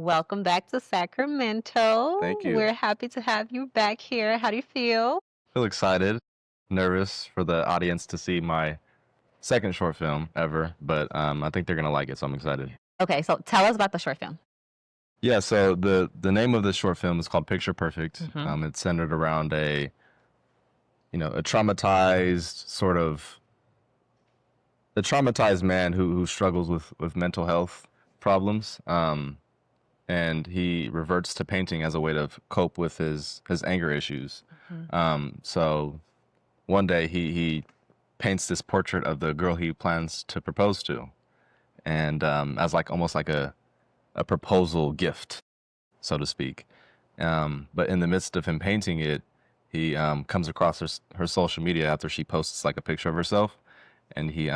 welcome back to Sacramento. Thank you. We're happy to have you back here. How do you feel? Feel excited, nervous for the audience to see my second short film ever, but I think they're gonna like it, so I'm excited. Okay, so tell us about the short film. Yeah, so the name of the short film is called Picture Perfect. Hmm. It's centered around a traumatized a traumatized man who struggles with mental health problems. And he reverts to painting as a way to cope with his anger issues. Hmm. So one day he paints this portrait of the girl he plans to propose to, and as like almost like a proposal gift, so to speak. But in the midst of him painting it, he comes across her social media after she posts like a picture of herself, and he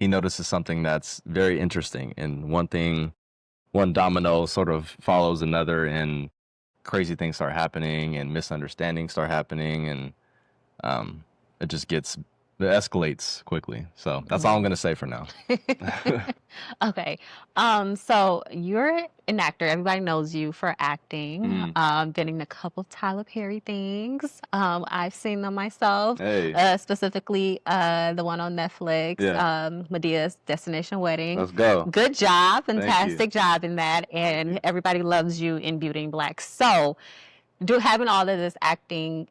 notices something that's very interesting. And one domino sort of follows another, and crazy things start happening, and misunderstandings start happening, and um, it just it escalates quickly. So that's all I'm gonna say for now. Okay. So you're an actor. Everybody knows you for acting. Mm. Been in a couple Tyler Perry things. I've seen them myself. Hey, Specifically, the one on Netflix, yeah, Medea's Destination Wedding. let's go. Good job, Thank you. fantastic job in that, Thank and you. everybody loves you in Beauty and Black. So, do having all of this acting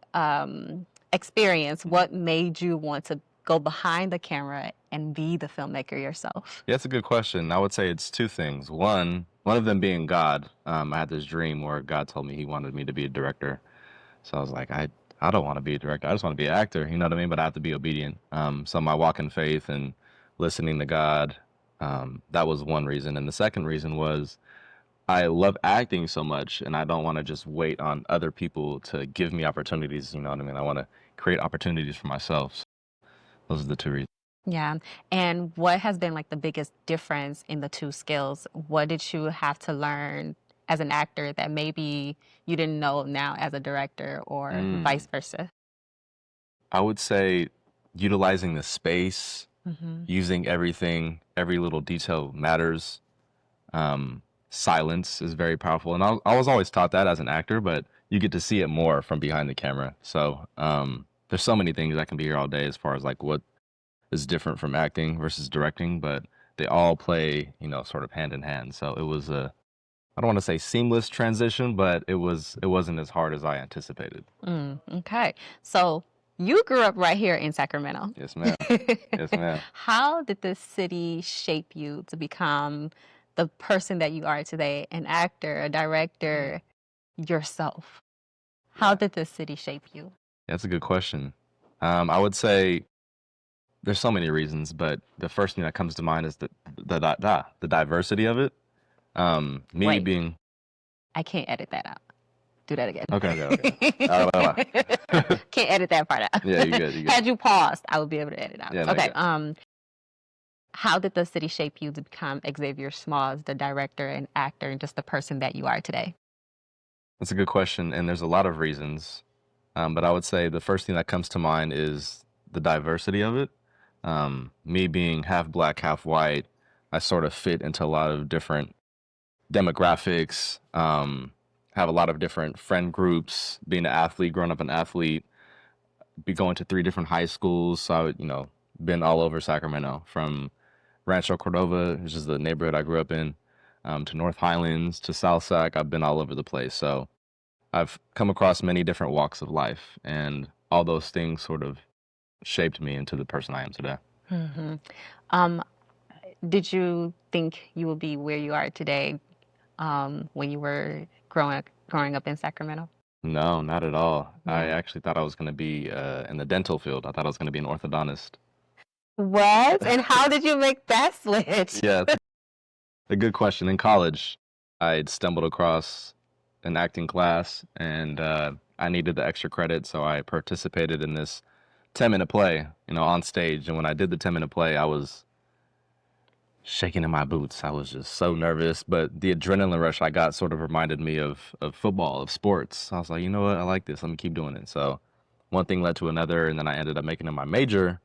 experience, what made you want to go behind the camera and be the filmmaker yourself? Yeah, that's a good question. I would say it's two things. One of them being God. I had this dream where God told me He wanted me to be a director. So I was like, I don't want to be a director. I just want to be an actor. You know what I mean? But I have to be obedient. So my walk in faith and listening to God, that was one reason. And the second reason was I love acting so much, and I don't want to just wait on other people to give me opportunities. You know what I mean? I want to create opportunities for myself. Those are the two reasons. Yeah. And what has been like the biggest difference in the two skills? What did you have to learn as an actor that maybe you didn't know now as a director or Mm. vice versa? I would say utilizing the space, Hmm. using everything, every little detail matters. Silence is very powerful, and I was always taught that as an actor, but you get to see it more from behind the camera. So there's so many things I can be here all day as far as like what is different from acting versus directing, but they all play, sort of hand in hand. So it was I don't want to say seamless transition, but it wasn't as hard as I anticipated. Okay. So you grew up right here in Sacramento. Yes, ma'am. Yes, ma'am. How did this city shape you to become the person that you are today, an actor, a Mm. director, yourself? How Yeah, did this city shape you? that's a good question. I would say there's so many reasons, but the first thing that comes to mind is the diversity of it. Me Wait, being I can't edit that out. Do that again. okay, okay, okay. Okay. Can't edit that part out. Yeah, you good, you good. Had you paused, I would be able to edit out. Yeah, no, you Okay. good. How did the city shape you to become Xavier Smalls, the director and actor, and just the person that you are today? That's a good question, and there's a lot of reasons. But I would say the first thing that comes to mind is the diversity of it. Me being half black, half white, I sort of fit into a lot of different demographics, have a lot of different friend groups, being an athlete, growing up an athlete, be going to three different high schools. So I would, been all over Sacramento from Rancho Cordova, which is the neighborhood I grew up in, to North Highlands, to South Sac. I've been all over the place. So I've come across many different walks of life, and all those things sort of shaped me into the person I am today. Hmm. Um, did you think you would be where you are today when you were growing up in Sacramento? No, not at all. I Yeah. actually thought I was going to be in the dental field. I thought I was going to be an orthodontist. What? And how did you make that switch? Yeah, it's a good question. In college, I'd stumbled across an acting class, and I needed the extra credit, so I participated in this 10-minute play, on stage. And when I did the 10-minute play, I was shaking in my boots. I was just so nervous, but the adrenaline rush I got sort of reminded me of football, of sports. I was like, you know what? I like this. Let me keep doing it. So one thing led to another, and then I ended up making it my major,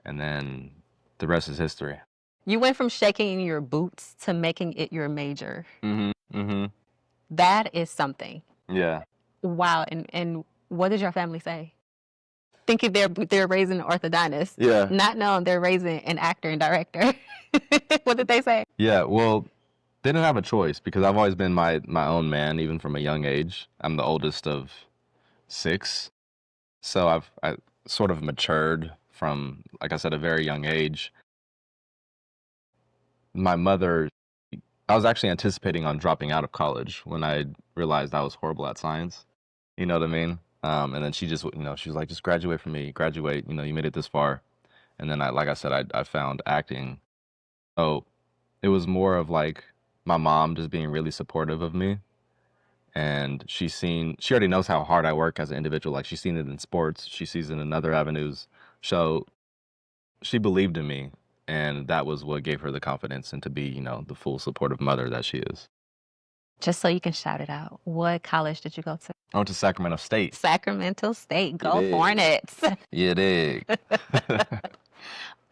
and then the rest is history. You went from shaking in your boots to making it your major. Mm-hmm. Mm-hmm. That is something. Yeah. Wow. And what did your family say? Thinking they're raising an orthodontist, Yeah. not knowing they're raising an actor and director. What did they say? Yeah. Well, they didn't have a choice because I've always been my own man, even from a young age. I'm the oldest of 6, so I sort of matured from, like I said, a very young age. My mother, I was actually anticipating on dropping out of college when I realized I was horrible at science. You know what I mean? And then she just, she was like, just graduate from me, graduate. You made it this far. And then like I said, I found acting. So it was more of like my mom just being really supportive of me. And she already knows how hard I work as an individual. Like she's seen it in sports, she sees it in other avenues. So she believed in me. And that was what gave her the confidence and to be, the full supportive mother that she is. Just so you can shout it out. What college did you go to? I went to Sacramento State. Sacramento State. Go dig. Hornets. You dig.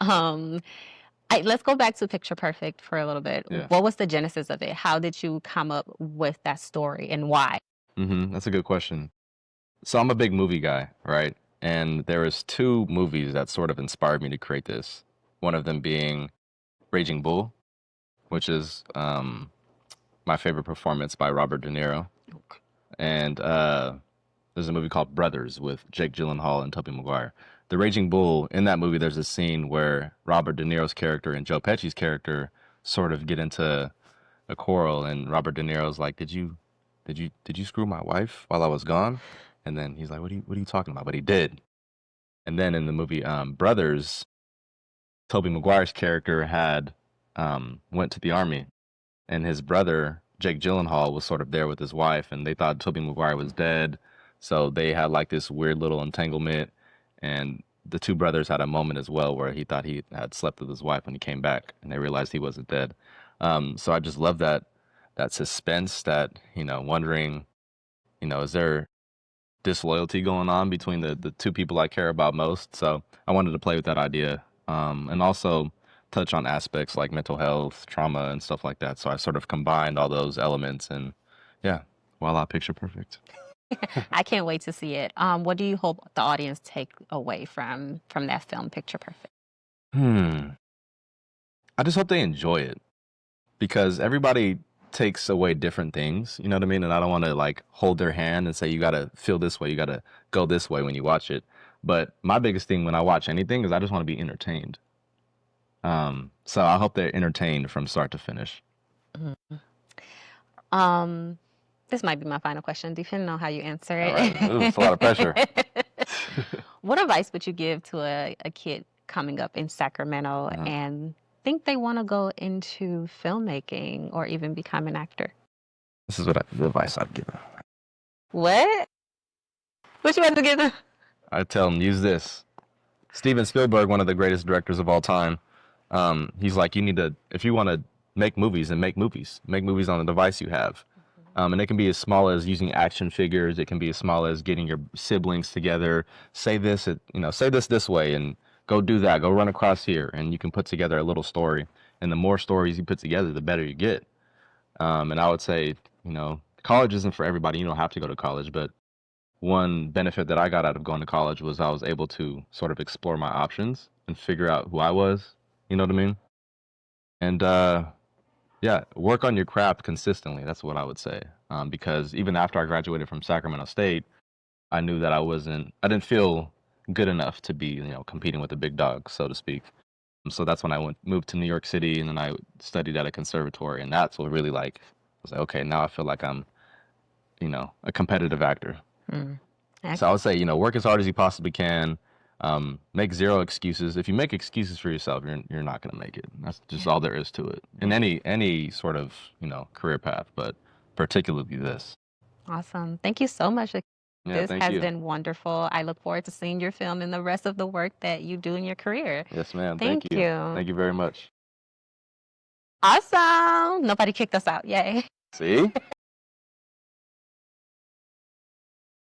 Let's go back to Picture Perfect for a little bit. Yeah. What was the genesis of it? How did you come up with that story and why? That's a good question. So I'm a big movie guy, right? And there was 2 movies that sort of inspired me to create this. One of them being Raging Bull, which is my favorite performance by Robert De Niro. And there's a movie called Brothers with Jake Gyllenhaal and Tobey Maguire. The Raging Bull, in that movie, there's a scene where Robert De Niro's character and Joe Pesci's character sort of get into a quarrel, and Robert De Niro's like, "Did you screw my wife while I was gone?" And then he's like, "What are you talking about?" But he did. And then in the movie Brothers, Tobey Maguire's character had went to the army, and his brother Jake Gyllenhaal was sort of there with his wife, and they thought Tobey Maguire was dead, so they had like this weird little entanglement. And the 2 brothers had a moment as well where he thought he had slept with his wife when he came back, and they realized he wasn't dead. So I just love that suspense, that wondering, is there disloyalty going on between the 2 people I care about most? So I wanted to play with that idea, and also touch on aspects like mental health, trauma, and stuff like that. So I sort of combined all those elements, and yeah, voila, Picture Perfect. I can't wait to see it. What do you hope the audience take away from that film, Picture Perfect? I just hope they enjoy it, because everybody takes away different things, you know what I mean? And I don't want to like hold their hand and say, you got to feel this way, you got to go this way when you watch it. But my biggest thing when I watch anything is I just want to be entertained. So I hope they're entertained from start to finish. This might be my final question, depending on how you answer it. All right. Ooh, it's a lot of pressure. What advice would you give to a kid coming up in Sacramento and think they want to go into filmmaking or even become an actor? This is the advice I'd give them. What? What you want to give them? I'd tell them, use this. Steven Spielberg, one of the greatest directors of all time, he's like, you need to, if you want to make movies, then make movies. Make movies on the device you have. And it can be as small as using action figures. It can be as small as getting your siblings together. Say this, say this way, and go do that. Go run across here, and you can put together a little story. And the more stories you put together, the better you get. And I would say, college isn't for everybody. You don't have to go to college, but one benefit that I got out of going to college was I was able to sort of explore my options and figure out who I was. You know what I mean? And yeah, work on your craft consistently. That's what I would say. Because even after I graduated from Sacramento State, I knew that I didn't feel good enough to be, competing with the big dogs, so to speak. So that's when I moved to New York City, and then I studied at a conservatory, and that's what really I was like, okay, now I feel like I'm, a competitive actor. So I would say, work as hard as you possibly can. Make 0 excuses. If you make excuses for yourself, you're not going to make it. That's just all there is to it in any sort of career path, but particularly this. Awesome. Thank you so much. Yeah, This has been wonderful. I look forward to seeing your film and the rest of the work that you do in your career. Yes, ma'am. Thank you. Thank you very much. Awesome. Nobody kicked us out. Yay. See?